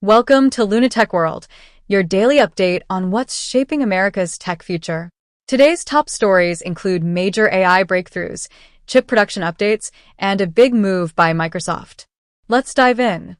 Welcome to Lunatech World, your daily update on what's shaping America's tech future. Today's top stories include major AI breakthroughs, chip production updates, and a big move by Microsoft. Let's dive in.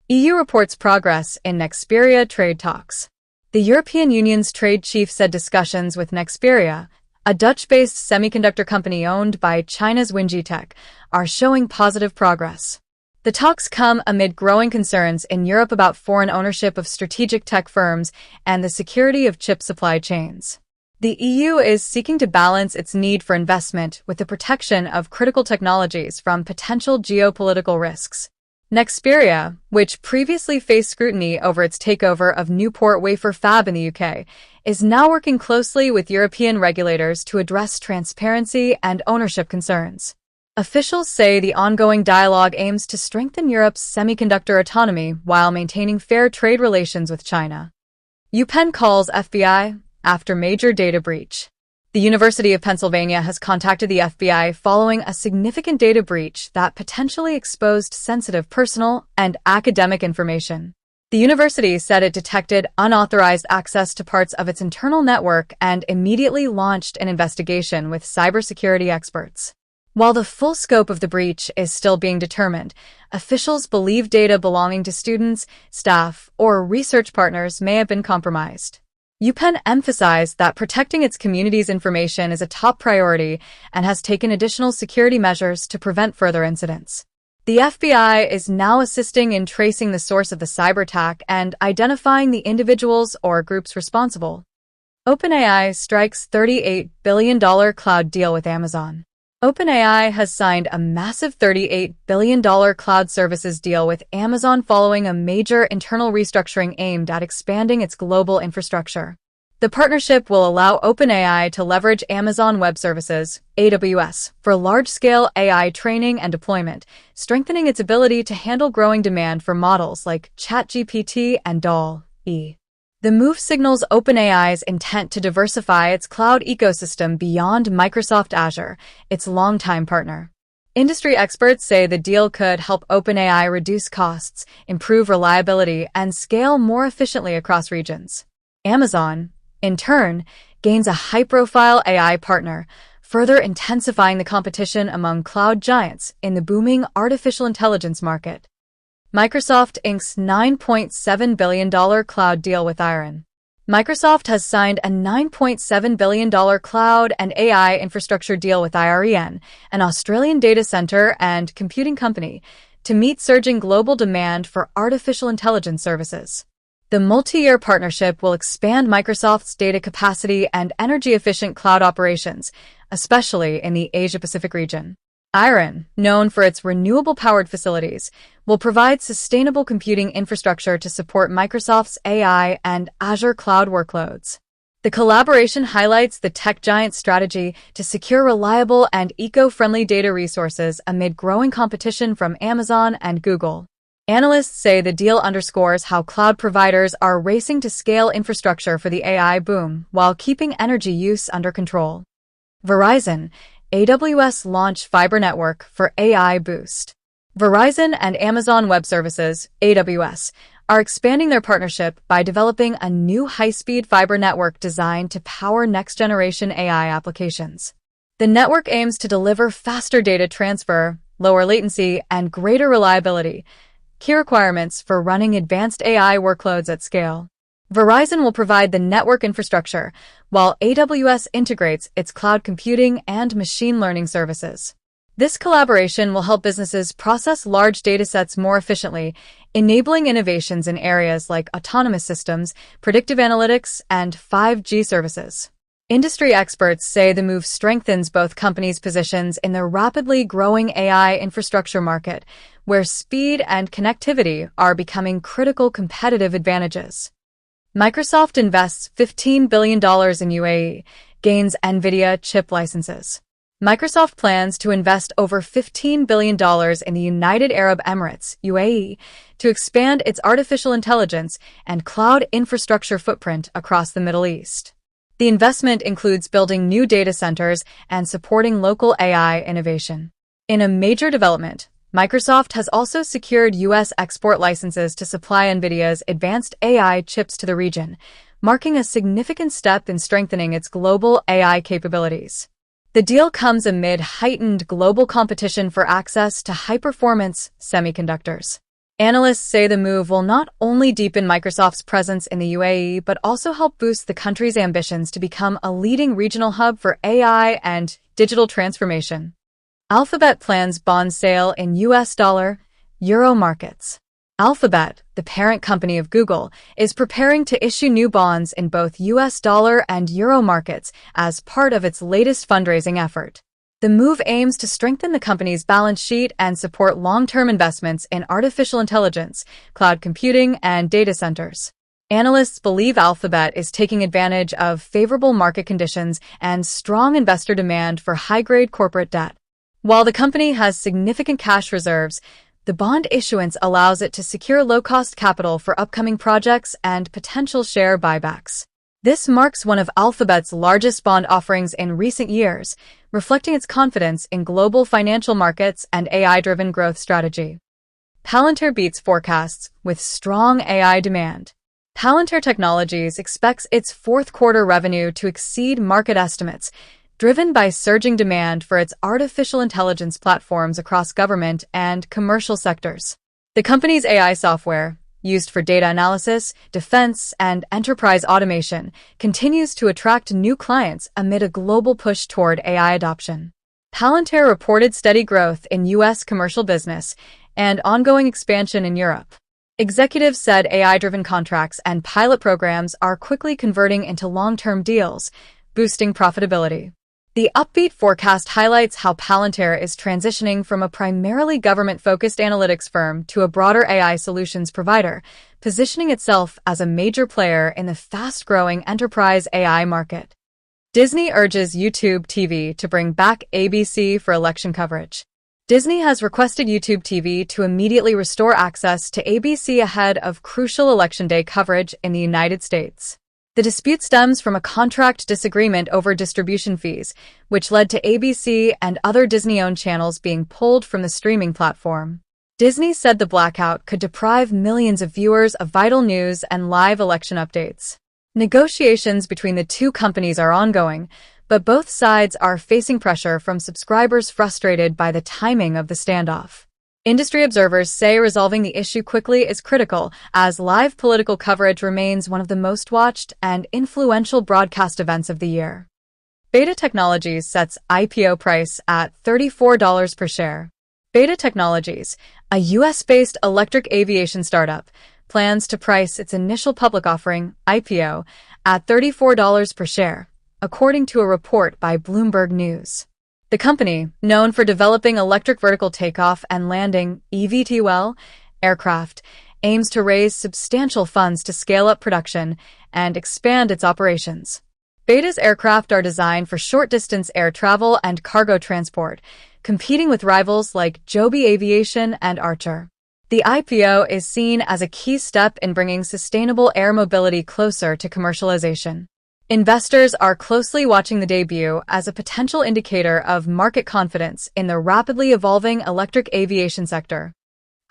EU reports progress in Nexperia trade talks. The European Union's trade chief said discussions with Nexperia, a Dutch-based semiconductor company owned by China's Winji Tech, are showing positive progress. The talks come amid growing concerns in Europe about foreign ownership of strategic tech firms and the security of chip supply chains. The EU is seeking to balance its need for investment with the protection of critical technologies from potential geopolitical risks. Nexperia, which previously faced scrutiny over its takeover of Newport Wafer Fab in the UK, is now working closely with European regulators to address transparency and ownership concerns. Officials say the ongoing dialogue aims to strengthen Europe's semiconductor autonomy while maintaining fair trade relations with China. UPenn calls FBI after major data breach. The University of Pennsylvania has contacted the FBI following a significant data breach that potentially exposed sensitive personal and academic information. The university said it detected unauthorized access to parts of its internal network and immediately launched an investigation with cybersecurity experts. While the full scope of the breach is still being determined, officials believe data belonging to students, staff, or research partners may have been compromised. UPenn emphasized that protecting its community's information is a top priority and has taken additional security measures to prevent further incidents. The FBI is now assisting in tracing the source of the cyber attack and identifying the individuals or groups responsible. OpenAI strikes $38 billion cloud deal with Amazon. OpenAI has signed a massive $38 billion cloud services deal with Amazon following a major internal restructuring aimed at expanding its global infrastructure. The partnership will allow OpenAI to leverage Amazon Web Services, AWS, for large-scale AI training and deployment, strengthening its ability to handle growing demand for models like ChatGPT and DALL-E. The move signals OpenAI's intent to diversify its cloud ecosystem beyond Microsoft Azure, its longtime partner. Industry experts say the deal could help OpenAI reduce costs, improve reliability, and scale more efficiently across regions. Amazon, in turn, gains a high-profile AI partner, further intensifying the competition among cloud giants in the booming artificial intelligence market. Microsoft inks $9.7 billion cloud deal with Iron. Microsoft has signed a $9.7 billion cloud and AI infrastructure deal with IREN, an Australian data center and computing company, to meet surging global demand for artificial intelligence services. The multi-year partnership will expand Microsoft's data capacity and energy-efficient cloud operations, especially in the Asia-Pacific region. IREN, known for its renewable-powered facilities, will provide sustainable computing infrastructure to support Microsoft's AI and Azure cloud workloads. The collaboration highlights the tech giant's strategy to secure reliable and eco-friendly data resources amid growing competition from Amazon and Google. Analysts say the deal underscores how cloud providers are racing to scale infrastructure for the AI boom while keeping energy use under control. Verizon, AWS launch fiber network for AI boost. Verizon and Amazon Web Services, AWS, are expanding their partnership by developing a new high-speed fiber network designed to power next-generation AI applications. The network aims to deliver faster data transfer, lower latency, and greater reliability, key requirements for running advanced AI workloads at scale. Verizon will provide the network infrastructure, while AWS integrates its cloud computing and machine learning services. This collaboration will help businesses process large datasets more efficiently, enabling innovations in areas like autonomous systems, predictive analytics, and 5G services. Industry experts say the move strengthens both companies' positions in the rapidly growing AI infrastructure market, where speed and connectivity are becoming critical competitive advantages. Microsoft invests $15 billion in UAE, gains NVIDIA chip licenses. Microsoft plans to invest over $15 billion in the United Arab Emirates, UAE, to expand its artificial intelligence and cloud infrastructure footprint across the Middle East. The investment includes building new data centers and supporting local AI innovation. In a major development, Microsoft has also secured U.S. export licenses to supply NVIDIA's advanced AI chips to the region, marking a significant step in strengthening its global AI capabilities. The deal comes amid heightened global competition for access to high-performance semiconductors. Analysts say the move will not only deepen Microsoft's presence in the UAE, but also help boost the country's ambitions to become a leading regional hub for AI and digital transformation. Alphabet plans bond sale in US dollar, euro markets. Alphabet, the parent company of Google, is preparing to issue new bonds in both US dollar and euro markets as part of its latest fundraising effort. The move aims to strengthen the company's balance sheet and support long-term investments in artificial intelligence, cloud computing, and data centers. Analysts believe Alphabet is taking advantage of favorable market conditions and strong investor demand for high-grade corporate debt. While the company has significant cash reserves, the bond issuance allows it to secure low-cost capital for upcoming projects and potential share buybacks. This marks one of Alphabet's largest bond offerings in recent years, reflecting its confidence in global financial markets and AI-driven growth strategy. Palantir beats forecasts with strong AI demand. Palantir Technologies expects its fourth-quarter revenue to exceed market estimates, driven by surging demand for its artificial intelligence platforms across government and commercial sectors. The company's AI software, used for data analysis, defense, and enterprise automation, continues to attract new clients amid a global push toward AI adoption. Palantir reported steady growth in U.S. commercial business and ongoing expansion in Europe. Executives said AI-driven contracts and pilot programs are quickly converting into long-term deals, boosting profitability. The upbeat forecast highlights how Palantir is transitioning from a primarily government-focused analytics firm to a broader AI solutions provider, positioning itself as a major player in the fast-growing enterprise AI market. Disney urges YouTube TV to bring back ABC for election coverage. Disney has requested YouTube TV to immediately restore access to ABC ahead of crucial Election Day coverage in the United States. The dispute stems from a contract disagreement over distribution fees, which led to ABC and other Disney-owned channels being pulled from the streaming platform. Disney said the blackout could deprive millions of viewers of vital news and live election updates. Negotiations between the two companies are ongoing, but both sides are facing pressure from subscribers frustrated by the timing of the standoff. Industry observers say resolving the issue quickly is critical, as live political coverage remains one of the most watched and influential broadcast events of the year. Beta Technologies sets IPO price at $34 per share. Beta Technologies, a U.S.-based electric aviation startup, plans to price its initial public offering, IPO, at $34 per share, according to a report by Bloomberg News. The company, known for developing electric vertical takeoff and landing (eVTOL) aircraft, aims to raise substantial funds to scale up production and expand its operations. Beta's aircraft are designed for short-distance air travel and cargo transport, competing with rivals like Joby Aviation and Archer. The IPO is seen as a key step in bringing sustainable air mobility closer to commercialization. Investors are closely watching the debut as a potential indicator of market confidence in the rapidly evolving electric aviation sector.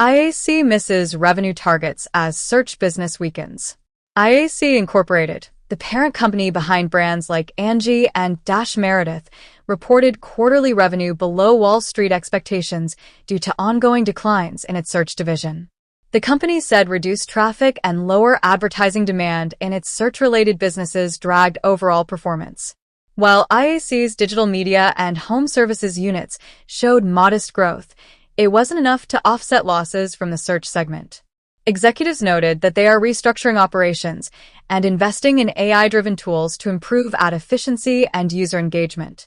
IAC misses revenue targets as search business weakens. IAC Incorporated, the parent company behind brands like Angie and Dash Meredith, reported quarterly revenue below Wall Street expectations due to ongoing declines in its search division. The company said reduced traffic and lower advertising demand in its search-related businesses dragged overall performance. While IAC's digital media and home services units showed modest growth, it wasn't enough to offset losses from the search segment. Executives noted that they are restructuring operations and investing in AI-driven tools to improve ad efficiency and user engagement.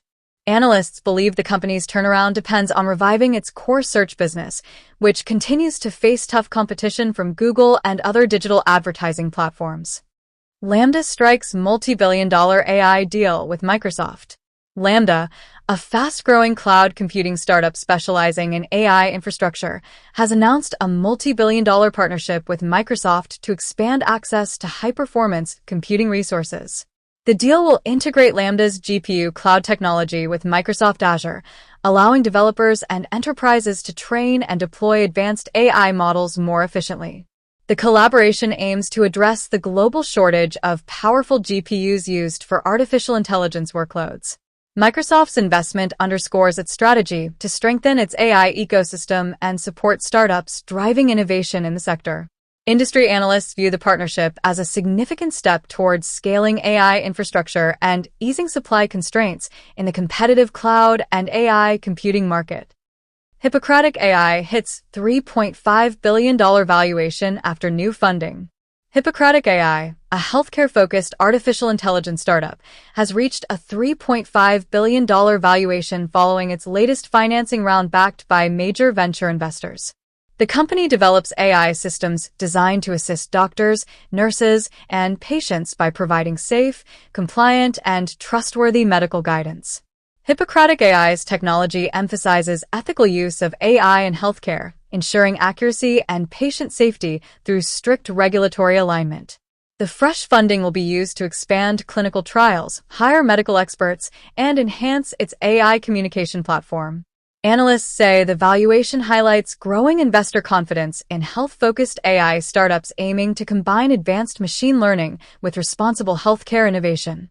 Analysts believe the company's turnaround depends on reviving its core search business, which continues to face tough competition from Google and other digital advertising platforms. Lambda strikes multi-billion-dollar AI deal with Microsoft. Lambda, a fast-growing cloud computing startup specializing in AI infrastructure, has announced a multi-billion-dollar partnership with Microsoft to expand access to high-performance computing resources. The deal will integrate Lambda's GPU cloud technology with Microsoft Azure, allowing developers and enterprises to train and deploy advanced AI models more efficiently. The collaboration aims to address the global shortage of powerful GPUs used for artificial intelligence workloads. Microsoft's investment underscores its strategy to strengthen its AI ecosystem and support startups driving innovation in the sector. Industry analysts view the partnership as a significant step towards scaling AI infrastructure and easing supply constraints in the competitive cloud and AI computing market. Hippocratic AI hits $3.5 billion valuation after new funding. Hippocratic AI, a healthcare-focused artificial intelligence startup, has reached a $3.5 billion valuation following its latest financing round backed by major venture investors. The company develops AI systems designed to assist doctors, nurses, and patients by providing safe, compliant, and trustworthy medical guidance. Hippocratic AI's technology emphasizes ethical use of AI in healthcare, ensuring accuracy and patient safety through strict regulatory alignment. The fresh funding will be used to expand clinical trials, hire medical experts, and enhance its AI communication platform. Analysts say the valuation highlights growing investor confidence in health-focused AI startups aiming to combine advanced machine learning with responsible healthcare innovation.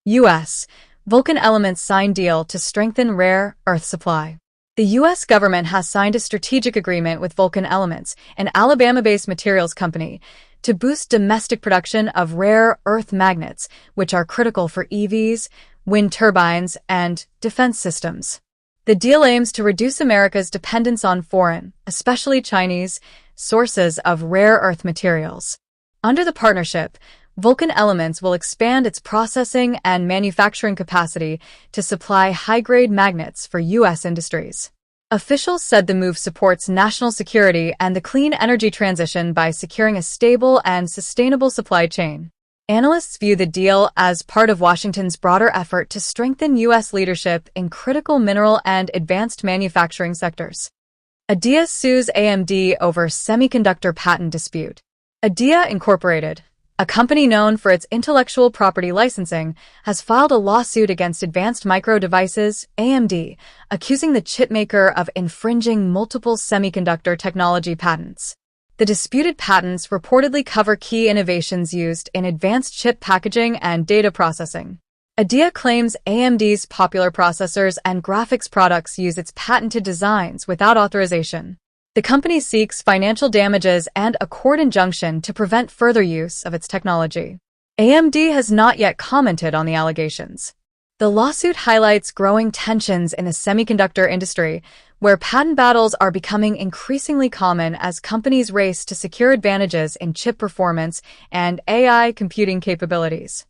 U.S. Vulcan Elements signed deal to strengthen rare earth supply. The U.S. government has signed a strategic agreement with Vulcan Elements, an Alabama-based materials company, to boost domestic production of rare earth magnets, which are critical for EVs, wind turbines, and defense systems. The deal aims to reduce America's dependence on foreign, especially Chinese, sources of rare earth materials. Under the partnership, Vulcan Elements will expand its processing and manufacturing capacity to supply high-grade magnets for U.S. industries. Officials said the move supports national security and the clean energy transition by securing a stable and sustainable supply chain. Analysts view the deal as part of Washington's broader effort to strengthen U.S. leadership in critical mineral and advanced manufacturing sectors. ADIA sues AMD over semiconductor patent dispute. ADIA Incorporated, a company known for its intellectual property licensing, has filed a lawsuit against Advanced Micro Devices, AMD, accusing the chipmaker of infringing multiple semiconductor technology patents. The disputed patents reportedly cover key innovations used in advanced chip packaging and data processing. ADIA claims AMD's popular processors and graphics products use its patented designs without authorization. The company seeks financial damages and a court injunction to prevent further use of its technology. AMD has not yet commented on the allegations. The lawsuit highlights growing tensions in the semiconductor industry, where patent battles are becoming increasingly common as companies race to secure advantages in chip performance and AI computing capabilities.